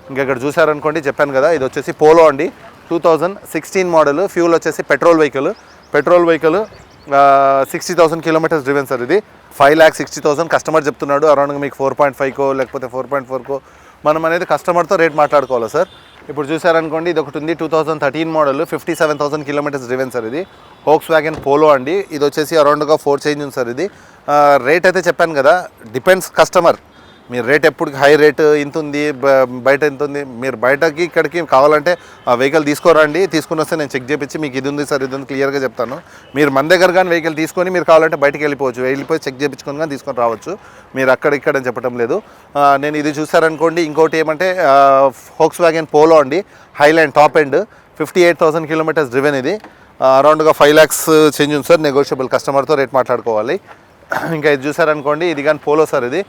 ఇంకా ఇక్కడ చూసారనుకోండి, చెప్పాను కదా, ఇది వచ్చేసి పోలో అండి, 2016 మోడల్, ఫ్యూల్ వచ్చేసి petrol vehicle. 60,000 kilometres driven sir. ఇది 5,60,000 కస్టమర్ చెప్తున్నాడు. అరౌండ్గా మీకు 4.5కో లేకపోతే 4.4కో మనం అనేది కస్టమర్తో రేట్ మాట్లాడుకోవాలి సార్. ఇప్పుడు చూసారనుకోండి, ఇది ఒకటి ఉంది, 2013 మోడల్, 57,000 కిలోమీటర్స్ డ్రివెన్ సార్. ఇది వోక్స్ వ్యాగన్ పోలో అండి. ఇది వచ్చేసి అరౌండ్గా 4 చేంజ్ ఉంది సార్. ఇది రేట్ అయితే చెప్పాను కదా, డిపెండ్స్ కస్టమర్. మీరు రేట్ ఎప్పుడు హై రేట్ ఇంత ఉంది, బయట ఎంత ఉంది, మీరు బయటకి ఇక్కడికి కావాలంటే ఆ వెహికల్ తీసుకోరండి, తీసుకుని వస్తే నేను చెక్ చేయించి మీకు ఇది ఉంది సార్, ఇది ఉంది క్లియర్గా చెప్తాను. మీరు మన దగ్గర కానీ వెహికల్ తీసుకొని మీరు కావాలంటే బయటకు వెళ్ళిపోయి చెక్ చేయించుకొని కానీ తీసుకొని రావచ్చు. మీరు ఇక్కడ అని చెప్పడం లేదు. నేను ఇది చూసారనుకోండి. ఇంకోటి ఏమంటే వోక్స్ వ్యాగన్ పోలో అండి, Highland top end, 58,000 kilometres driven. ఇది అరౌండ్గా 5 lakhs చేంజ్ ఉంది సార్. నెగోషియబుల్, కస్టమర్తో రేట్ మాట్లాడుకోవాలి. ఇంకా ఇది చూసారనుకోండి, ఇది కానీ పోలో సార్. ఇది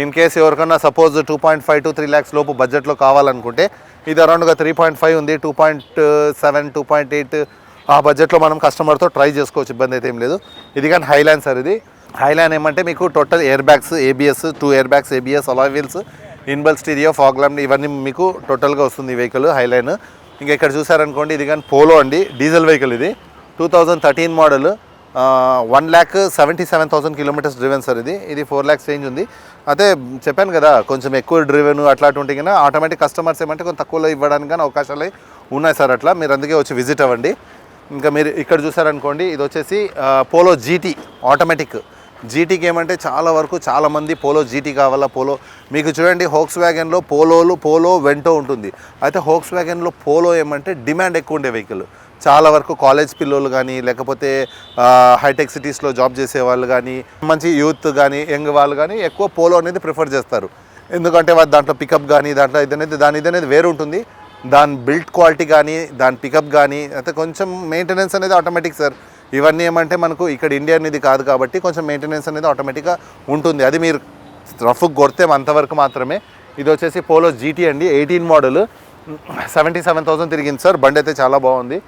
ఇన్ కేసు ఎవరికన్నా సపోజ్ 2.5 to 3 lakhs లోపు బడ్జెట్లో కావాలనుకుంటే ఇది అరౌండ్గా 3.5 ఉంది, 2.7, 2.8 ఆ బడ్జెట్లో మనం కస్టమర్తో ట్రై చేసుకోవచ్చు, ఇబ్బంది అయితే ఏం లేదు. ఇది కానీ హైలాండ్ సార్. ఇది హైలాండ్ ఏమంటే మీకు total air bags, ABS, 2 air bags, ABS, alloy wheels, inbuilt stereo, fog lamp ఇవన్నీ మీకు టోటల్గా వస్తుంది ఈ వెహికల్ హైలాండ్. ఇంకా ఇక్కడ చూసారనుకోండి, ఇది కానీ పోలో అండి, డీజిల్ వెహికల్. ఇది 2013 మోడల్, 1,77,000 కిలోమీటర్స్ డ్రివెన్ సార్. ఇది 4 lakhs చేంజ్ ఉంది. అయితే చెప్పాను కదా, కొంచెం ఎక్కువ డ్రివెన్ అట్లాంటి ఉంటే కన్నా ఆటోమేటిక్ కస్టమర్స్ ఏమంటే కొంచెం తక్కువలో ఇవ్వడానికి కానీ అవకాశాలు ఉన్నాయి సార్. అట్లా మీరు అందుకే వచ్చి విజిట్ అవ్వండి. ఇంకా మీరు ఇక్కడ చూసారనుకోండి, ఇది వచ్చేసి పోలో GT ఆటోమేటిక్. జీటీకి ఏమంటే చాలామంది పోలో GT కావాలా, పోలో మీకు చూడండి, వోక్స్ వ్యాగన్లో పోలో వెంటో ఉంటుంది. అయితే వోక్స్ వ్యాగన్లో పోలో ఏమంటే డిమాండ్ ఎక్కువ ఉండే వెహికల్. చాలా వరకు కాలేజ్ పిల్లలు కానీ లేకపోతే హైటెక్ సిటీస్లో జాబ్ చేసే వాళ్ళు కానీ మంచి యూత్ కానీ యంగ్ వాళ్ళు కానీ ఎక్కువ పోలో అనేది ప్రిఫర్ చేస్తారు. ఎందుకంటే దాంట్లో పికప్ కానీ దాంట్లో ఇది అనేది వేరు ఉంటుంది. దాని బిల్డ్ క్వాలిటీ కానీ దాని పికప్ కానీ అయితే కొంచెం మెయింటెనెన్స్ అనేది ఆటోమేటిక్ సార్. ఇవన్నీ ఏమంటే మనకు ఇక్కడ ఇండియా అనేది కాదు కాబట్టి కొంచెం మెయింటెనెన్స్ అనేది ఆటోమేటిక్గా ఉంటుంది. అది మీరు రఫ్గా కొడితే అంతవరకు మాత్రమే. ఇది వచ్చేసి పోలో GT అండి, 18 మోడల్, 77,000 తిరిగింది సార్. బండి అయితే చాలా బాగుంది.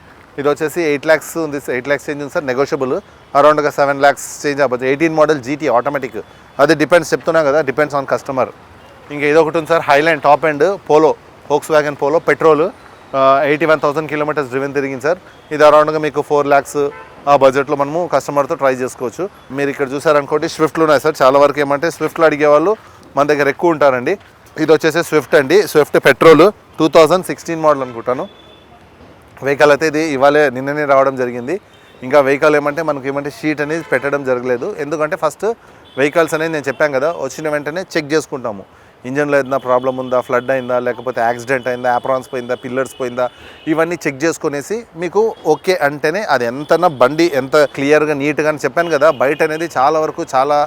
ఇది వచ్చేసి 8 lakhs ఉంది, 8 lakhs చేంజ్ ఉంది సార్. నెగోషియబుల్, అరౌండ్గా 7 lakhs చేంజ్ అవ్వచ్చు. 18 మోడల్ GT ఆటోమేటిక్. అది డిపెండ్స్, చెప్తున్నా కదా, డిపెండ్స్ ఆన్ కస్టమర్. ఇంకా ఇదొకటి ఉంది sir, highline top end Polo, Volkswagen Polo, petrol, 81,000 kilometres driven తిరిగింది సార్. ఇది అరౌండ్గా మీకు 4 lakhs ఆ బడ్జెట్లో మనము కస్టమర్తో ట్రై చేసుకోవచ్చు. మీరు ఇక్కడ చూసారనుకోండి, స్విఫ్ట్లు ఉన్నాయి సార్. చాలా వరకు ఏమంటే స్విఫ్ట్లు అడిగే వాళ్ళు మన దగ్గర ఎక్కువ ఉంటారండి. ఇది వచ్చేసి స్విఫ్ట్ అండి, స్విఫ్ట్ పెట్రోల్, 2016 మోడల్ అనుకుంటాను వెహికల్. అయితే ఇది నిన్ననే రావడం జరిగింది. ఇంకా వెహికల్ ఏమంటే షీట్ అనేది పెట్టడం జరగలేదు. ఎందుకంటే ఫస్ట్ వెహికల్స్ అనేది నేను చెప్పాను కదా, వచ్చిన వెంటనే చెక్ చేసుకుంటాము. ఇంజన్లో ఏదైనా ప్రాబ్లం ఉందా, ఫ్లడ్ అయిందా, లేకపోతే యాక్సిడెంట్ అయిందా, యాప్రాన్స్ పోయిందా, పిల్లర్స్ పోయిందా, ఇవన్నీ చెక్ చేసుకునేసి మీకు ఓకే అంటేనే అది ఎంతనా బండి ఎంత క్లియర్గా నీట్గా అని చెప్పాను కదా. బయట అనేది చాలా వరకు చాలా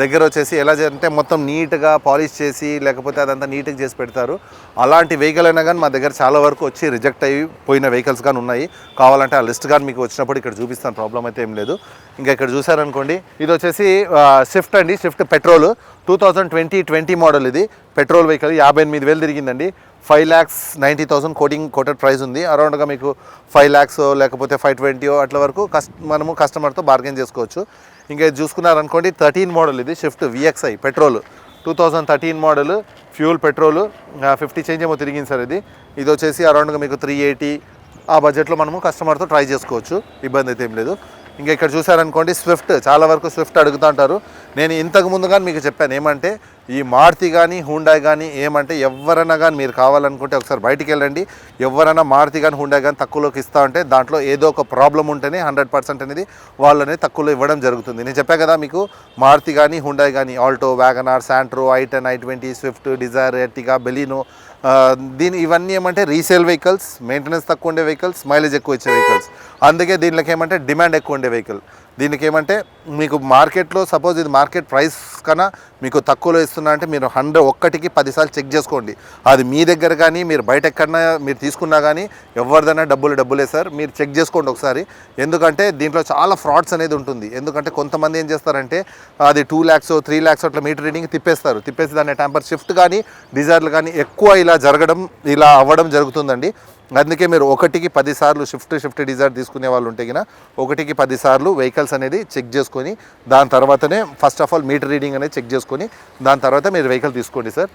దగ్గర వచ్చేసి ఎలా అంటే మొత్తం నీట్గా పాలిష్ చేసి లేకపోతే అదంతా నీట్గా చేసి పెడతారు. అలాంటి వెహికల్ అయినా కానీ మా దగ్గర చాలా వరకు వచ్చి రిజెక్ట్ అయిపోయిన వెహికల్స్ కానీ ఉన్నాయి. కావాలంటే ఆ లిస్ట్ కానీ మీకు వచ్చినప్పుడు ఇక్కడ చూపిస్తాను, ప్రాబ్లం అయితే ఏం లేదు. ఇంకా ఇక్కడ చూసారనుకోండి, ఇది వచ్చేసి స్విఫ్ట్ అండి, స్విఫ్ట్ పెట్రోల్, 2020 మోడల్. ఇది పెట్రోల్ వెహికల్, 58,000 తిరిగిందండి. 5,90,000 కోటెడ్ ప్రైస్ ఉంది. అరౌండ్గా మీకు 5 lakhs లేకపోతే 520 అట్లా వరకు మనము కస్టమర్తో బార్గెన్ చేసుకోవచ్చు. ఇంకా ఇది చూసుకున్నారనుకోండి, 13 మోడల్. ఇది Swift VXI petrol, 2013 model, fuel petrol, 50 change ఏమో తిరిగింది సార్. ఇది వచ్చేసి అరౌండ్గా మీకు 380 ఆ బడ్జెట్లో మనము కస్టమర్తో ట్రై చేసుకోవచ్చు, ఇబ్బంది అయితే ఏం లేదు. ఇంకా ఇక్కడ చూసారనుకోండి, స్విఫ్ట్ చాలా వరకు స్విఫ్ట్ అడుగుతూ ఉంటారు. నేను ఇంతకు ముందు కానీ మీకు చెప్పాను ఏమంటే ఈ మారుతి కానీ హుండాయ్ కానీ ఏమంటే ఎవరైనా కానీ మీరు కావాలనుకుంటే ఒకసారి బయటికి వెళ్ళండి. ఎవరైనా మారుతి కానీ హుండాయ్ కానీ తక్కువలోకి ఇస్తా అంటే దాంట్లో ఏదో ఒక ప్రాబ్లం ఉంటేనే 100% అనేది వాళ్ళని తక్కువలో ఇవ్వడం జరుగుతుంది. నేను చెప్పాను కదా మీకు, మారుతి కానీ హుండాయ్ కానీ Alto, WagonR, Santro, i10, i20, Swift, Dzire, Ertiga, Baleno, ఇవన్నీ ఏమంటే రీసేల్ వెహికల్స్, మెయింటెనెన్స్ తక్కువ ఉండే వెహికల్స్, మైలేజ్ ఎక్కువ ఇచ్చే వెహికల్స్. అందుకే దీనికి ఏమంటే డిమాండ్ ఎక్కువ ఉండే వెహికల్. దీనికి ఏమంటే మీకు మార్కెట్లో సపోజ్ ఇది మార్కెట్ ప్రైస్ కన్నా మీకు తక్కువలో ఇస్తున్నా అంటే మీరు 100కి 10 సార్లు చెక్ చేసుకోండి. అది మీ దగ్గర కానీ మీరు బయట ఎక్కడన్నా మీరు తీసుకున్నా కానీ ఎవరిదైనా డబ్బులే సార్. మీరు చెక్ చేసుకోండి ఒకసారి. ఎందుకంటే దీంట్లో చాలా ఫ్రాడ్స్ అనేది ఉంటుంది. ఎందుకంటే కొంతమంది ఏం చేస్తారంటే అది 2 lakhs 3 lakhs అట్లా మీటర్ రీడింగ్ తిప్పేసి దాన్ని టెంపర్ షిఫ్ట్ కానీ డిజైర్లు కానీ ఎక్కువ ఇలా అవ్వడం జరుగుతుందండి. అందుకే మీరు 1కి 10 సార్లు షిఫ్ట్ డిజైర్ తీసుకునే వాళ్ళు ఉంటే కినా 1కి 10 సార్లు వెహికల్స్ అనేది చెక్ చేసుకొని దాని తర్వాతనే first of all meter reading అనేది చెక్ చేసుకొని దాని తర్వాత మీరు వెహికల్ తీసుకోండి సార్.